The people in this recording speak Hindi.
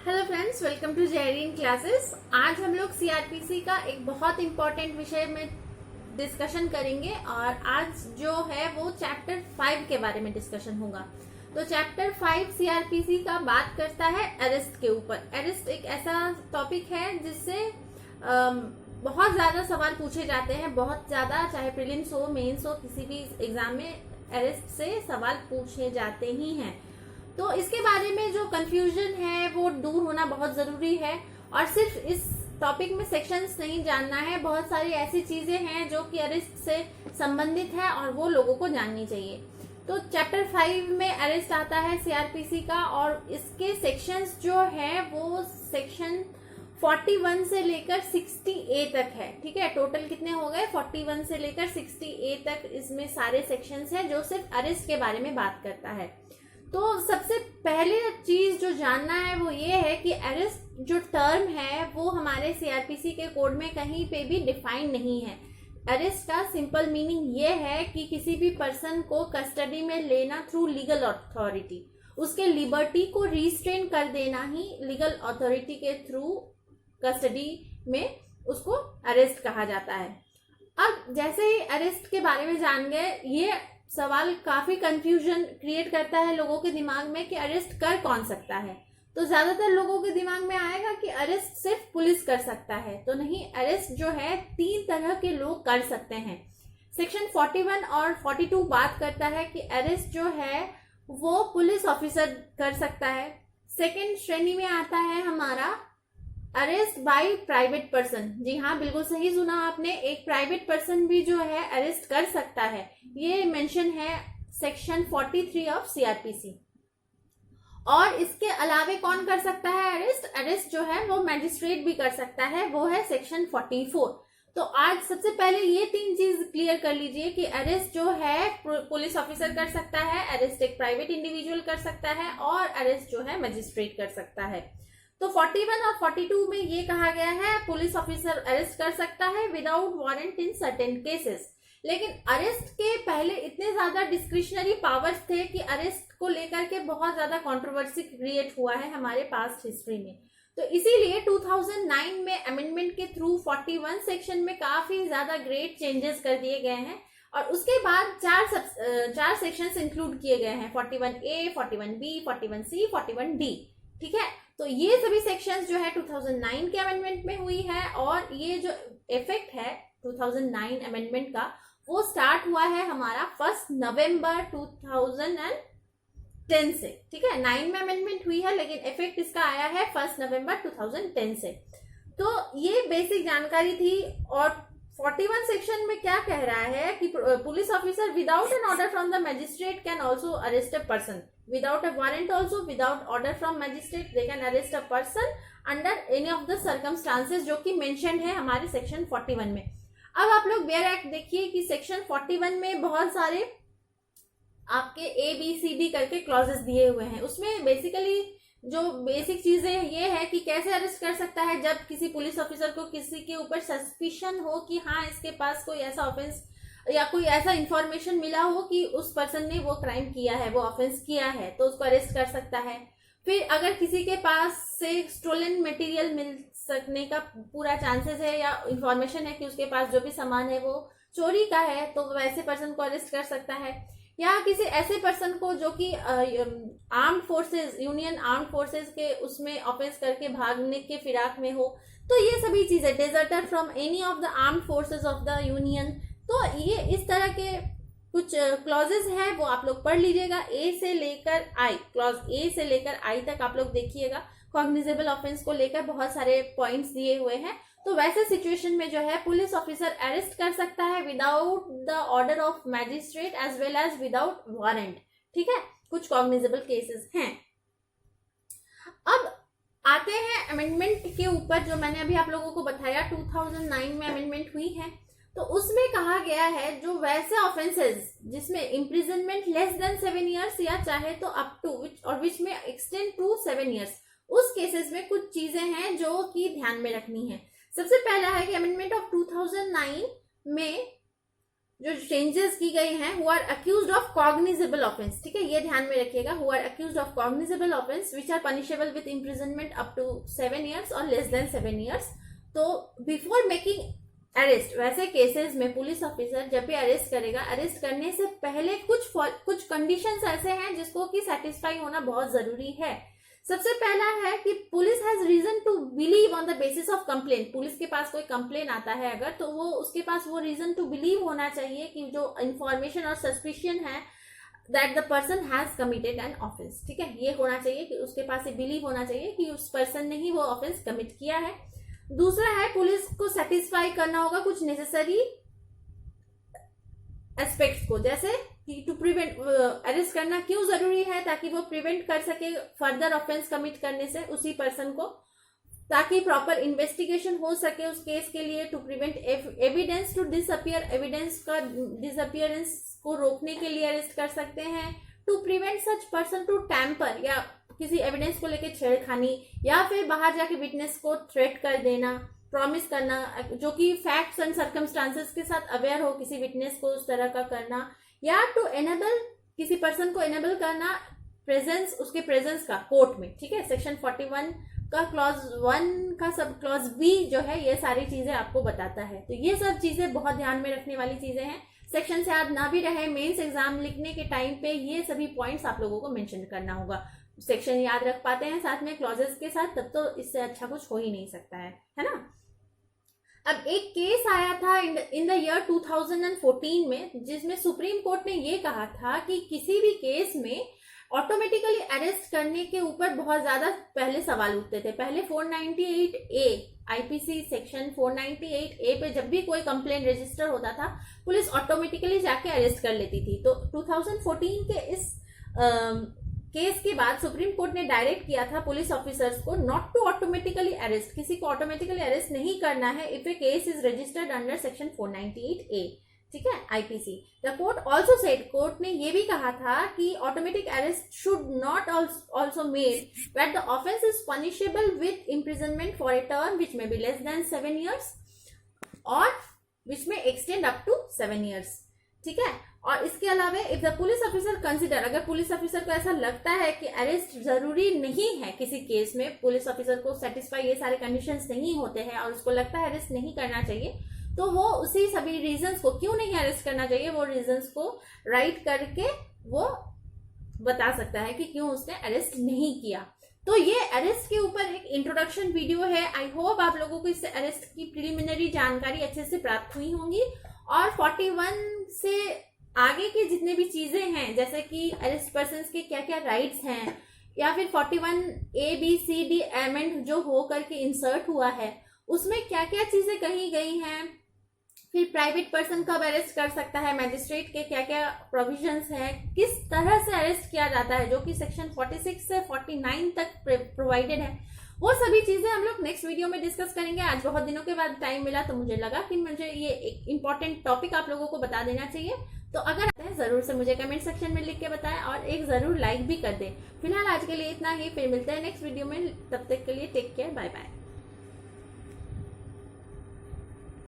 Hello friends, welcome to Jerin classes. आज हम लोग सीआरपीसी का एक बहुत इंपॉर्टेंट विषय में डिस्कशन करेंगे और आज जो है वो चैप्टर 5 के बारे में डिस्कशन होगा। तो चैप्टर 5 सीआरपीसी का बात करता है अरेस्ट के ऊपर। अरेस्ट एक ऐसा टॉपिक है जिससे बहुत ज्यादा सवाल पूछे जाते हैं, बहुत ज्यादा, चाहे प्रीलिम्स हो, मेंस हो, किसी भी एग्जाम में अरेस्ट से सवाल पूछे जाते ही हैं। तो इसके बारे में जो कंफ्यूजन है वो दूर होना बहुत जरूरी है। और सिर्फ इस टॉपिक में सेक्शंस नहीं जानना है, बहुत सारी ऐसी चीजें हैं जो कि अरेस्ट से संबंधित है और वो लोगों को जाननी चाहिए। तो चैप्टर 5 में अरेस्ट आता है सीआरपीसी का और इसके सेक्शंस जो है वो सेक्शन 41 से लेकर 60A तक है। ठीक है, टोटल कितने हो गए? 41 से लेकर 60A तक इसमें सारे सेक्शंस हैं जो सिर्फ अरेस्ट के बारे में बात करता है। तो सबसे पहले चीज जो जानना है वो ये है कि अरेस्ट जो टर्म है वो हमारे सीआरपीसी के कोड में कहीं पे भी डिफाइन नहीं है। अरेस्ट का सिंपल मीनिंग ये है कि किसी भी पर्सन को कस्टडी में लेना थ्रू लीगल अथॉरिटी, उसके लिबर्टी को रिस्ट्रेन कर देना ही लीगल अथॉरिटी के थ्रू कस्टडी में उसको अरेस्ट कहा जाता है। अब जैसे ही अरेस्ट के बारे में जान गए, ये सवाल काफी कंफ्यूजन क्रिएट करता है लोगों के दिमाग में कि अरेस्ट कर कौन सकता है। तो ज्यादातर लोगों के दिमाग में आएगा कि अरेस्ट सिर्फ पुलिस कर सकता है। तो नहीं, अरेस्ट जो है 3 तरह के लोग कर सकते हैं। सेक्शन 41 और 42 बात करता है कि अरेस्ट जो है वो पुलिस ऑफिसर कर सकता है। सेकेंड श्रेणी में आता है हमारा अरेस्ट बाय प्राइवेट पर्सन। जी हाँ, बिल्कुल सही सुना आपने, एक प्राइवेट पर्सन भी जो है अरेस्ट कर सकता है। ये मेंशन है सेक्शन 43 ऑफ सीआरपीसी। और इसके अलावे कौन कर सकता है अरेस्ट? अरेस्ट जो है वो मैजिस्ट्रेट भी कर सकता है, वो है सेक्शन 44। तो आज सबसे पहले ये 3 चीज क्लियर कर लीजिए कि अरेस्ट जो है पुलिस ऑफिसर कर सकता है, अरेस्ट एक प्राइवेट इंडिविजुअल कर सकता है और अरेस्ट जो है मैजिस्ट्रेट कर सकता है। तो 41 और 42 में ये कहा गया है पुलिस ऑफिसर अरेस्ट कर सकता है without warrant in certain cases. लेकिन अरेस्ट के पहले इतने ज्यादा डिस्क्रिशनरी पावर्स थे कि अरेस्ट को लेकर के बहुत ज्यादा कंट्रोवर्सी क्रिएट हुआ है हमारे पास्ट हिस्ट्री में। तो इसीलिए 2009 में अमेंडमेंट के थ्रू 41 सेक्शन में काफी ज्यादा ग्रेट चेंजेस कर दिए गए हैं और उसके बाद 4 सेक्शंस इंक्लूड किए गए हैं, 41A, 41B, 41C, 41D। ठीक है, तो ये सभी सेक्शंस जो है 2009 के अमेंडमेंट में हुई है और ये जो इफेक्ट है 2009 अमेंडमेंट का वो स्टार्ट हुआ है हमारा 1 नवंबर 2010 से। ठीक है, 9 में अमेंडमेंट हुई है लेकिन इफेक्ट इसका आया है 1 नवंबर 2010 से। तो ये बेसिक जानकारी थी। और 41 सेक्शन में क्या कह रहा है कि police officer without an order from the magistrate can also arrest a person without a warrant, also without order from magistrate they can arrest a person under any of the circumstances जो कि mentioned है हमारे सेक्शन 41 में। अब आप लोग बेयर एक्ट देखिए कि सेक्शन 41 में बहुत सारे आपके ABCD करके क्लॉजेस दिए हुए हैं। उसमें बेसिकली जो बेसिक चीजें ये है कि कैसे अरेस्ट कर सकता है जब किसी पुलिस ऑफिसर को किसी के ऊपर सस्पिशन हो कि हाँ इसके पास कोई ऐसा ऑफेंस या कोई ऐसा इंफॉर्मेशन मिला हो कि उस पर्सन ने वो क्राइम किया है, वो ऑफेंस किया है, तो उसको अरेस्ट कर सकता है। फिर अगर किसी के पास से स्टोलन मटेरियल मिल सकने का पूरा चांसेस है या इंफॉर्मेशन है कि उसके पास जो भी सामान है वो चोरी का है, तो वैसे पर्सन को अरेस्ट कर सकता है। या किसी ऐसे पर्सन को जो कि armed forces, union armed forces के उसमें ऑफेंस करके भागने के फिराक में हो, तो ये सभी चीजें, deserter from any of the armed forces of the union. तो ये इस तरह के कुछ क्लॉजेस हैं, वो आप लोग पढ़ लीजिएगा। ए से लेकर आई, क्लॉज ए से लेकर आई तक आप लोग देखिएगा। कॉग्निजेबल ऑफेंस को लेकर बहुत सारे पॉइंट्स दिए हुए हैं। तो वैसे सिचुएशन में जो है पुलिस ऑफिसर अरेस्ट कर सकता है without the order of magistrate as well as without warrant. ठीक है, कुछ कॉग्निजेबल केसेस हैं। अब आते हैं अमेंडमेंट के ऊपर, जो मैंने अभी आप लोगों को बताया 2009 में अमेंडमेंट हुई है। तो उसमें कहा गया है जो वैसे ऑफेंसेस जिसमें इम्प्रिजनमेंट लेस देन 7 years या चाहे तो अप टू विच में एक्सटेंड टू 7 years, उस केसेस में कुछ चीजें हैं जो कि ध्यान में रखनी है। सबसे पहला है कि अमेंडमेंट ऑफ 2009 में जो चेंजेस की गई हैं, who are accused of cognizable offence, ठीक है, ये ध्यान में रखिएगा, who are accused of cognizable offence which are punishable with imprisonment up to 7 years और लेस देन 7 years। तो बिफोर मेकिंग अरेस्ट, वैसे केसेस में पुलिस ऑफिसर जब भी अरेस्ट करेगा, अरेस्ट करने से पहले कुछ कंडीशंस ऐसे हैं जिसको कि सेटिस्फाई होना बहुत जरूरी है। सबसे पहला है कि police has reason to believe on the basis of complain. Police के पास कोई कंप्लेन आता है अगर, तो वो उसके पास वो रीजन टू बिलीव होना चाहिए कि जो इंफॉर्मेशन और सस्पिशन है that the person has committed an offence, ठीक है, ये होना चाहिए कि उसके पास ये बिलीव होना चाहिए कि उस पर्सन ने ही वो ऑफेंस कमिट किया है। दूसरा है पुलिस को सेटिस्फाई करना होगा कुछ नेसेसरी एस्पेक्ट्स को, जैसे कि टू प्रिवेंट, अरेस्ट करना क्यों जरूरी है, ताकि वो प्रिवेंट कर सके फर्दर ऑफेंस कमिट करने से उसी पर्सन को, ताकि प्रॉपर इन्वेस्टिगेशन हो सके उस केस के लिए, to prevent evidence to disappear, evidence का डिसअपियरेंस को रोकने के लिए अरेस्ट कर सकते हैं, to prevent such person to tamper, या किसी एविडेंस को लेकर छेड़खानी, या फिर बाहर जाके विटनेस को थ्रेट कर देना, प्रॉमिस करना, जो कि फैक्ट्स एंड सर्कमस्टांसेस के साथ अवेयर हो, किसी विटनेस को उस तरह का करना, या टू एनेबल, किसी पर्सन को एनेबल करना प्रेजेंस, उसके प्रेजेंस का कोर्ट में, ठीक है। सेक्शन 41 का क्लॉज 1 का सब क्लॉज बी जो है ये सारी चीजें आपको बताता है। तो ये सब चीजें बहुत ध्यान में रखने वाली चीजें हैं। सेक्शन से याद ना भी रहे, मेंस एग्जाम लिखने के टाइम पे ये सभी पॉइंट्स आप लोगों को मेंशन करना होगा। सेक्शन याद रख पाते हैं साथ में क्लॉजेस के साथ, तब तो इससे अच्छा कुछ हो ही नहीं सकता है ना। अब एक केस आया था इन द ईयर 2014 में, जिसमें सुप्रीम कोर्ट ने ये कहा था कि किसी भी केस में ऑटोमेटिकली अरेस्ट करने के ऊपर बहुत ज्यादा पहले सवाल उठते थे। पहले 498A आईपीसी सेक्शन 498A पे जब भी कोई कंप्लेंट रजिस्टर होता था, पुलिस ऑटोमेटिकली जाके अरेस्ट कर लेती थी। तो 2014 के इस केस के बाद सुप्रीम कोर्ट ने डायरेक्ट किया था पुलिस ऑफिसर्स को नॉट टू ऑटोमेटिकली अरेस्ट, किसी को ऑटोमेटिकली अरेस्ट नहीं करना है if A case is registered under section 498A, ठीक है, IPC. The court also said, court ने ये भी कहा था कि automatic arrest should not also made that the offence is punishable with imprisonment for a term which may be less than 7 years और विच में एक्सटेंड अप टू 7 years, ठीक है। और इसके अलावा if the police officer consider, अगर पुलिस ऑफिसर को ऐसा लगता है कि अरेस्ट जरूरी नहीं है किसी केस में, पुलिस ऑफिसर को सेटिस्फाई ये सारे कंडीशंस नहीं होते हैं और उसको लगता है अरेस्ट नहीं करना चाहिए, तो वो उसी सभी रीजंस को, क्यों नहीं अरेस्ट करना चाहिए, वो रीजंस को राइट करके वो बता सकता है कि क्यों उसने अरेस्ट नहीं किया। तो ये अरेस्ट के ऊपर एक इंट्रोडक्शन वीडियो है। आई होप आप लोगों को इससे अरेस्ट की प्रिलिमिनरी जानकारी अच्छे से प्राप्त हुई होंगी। और 41 से आगे की जितने भी चीजें हैं, जैसे कि अरेस्ट पर्सन के क्या क्या राइट्स हैं, या फिर 41A, B, C, D amend जो हो करके इंसर्ट हुआ है, उसमें क्या क्या चीजें कही गई हैं, फिर प्राइवेट पर्सन कब अरेस्ट कर सकता है, मैजिस्ट्रेट के क्या क्या प्रोविजंस हैं, किस तरह से अरेस्ट किया जाता है, जो कि सेक्शन 46 से 49 तक प्रोवाइडेड है, वो सभी चीजें हम लोग नेक्स्ट वीडियो में डिस्कस करेंगे। आज बहुत दिनों के बाद टाइम मिला तो मुझे लगा कि मुझे ये एक इम्पोर्टेंट टॉपिक आप लोगों को बता देना चाहिए। तो अगर आते हैं जरूर से मुझे कमेंट सेक्शन में लिख के बताएं और एक जरूर लाइक भी कर दें। फिलहाल आज के लिए इतना ही, फिर मिलते हैं नेक्स्ट वीडियो में, तब तक के लिए टेक केयर, बाय बाय।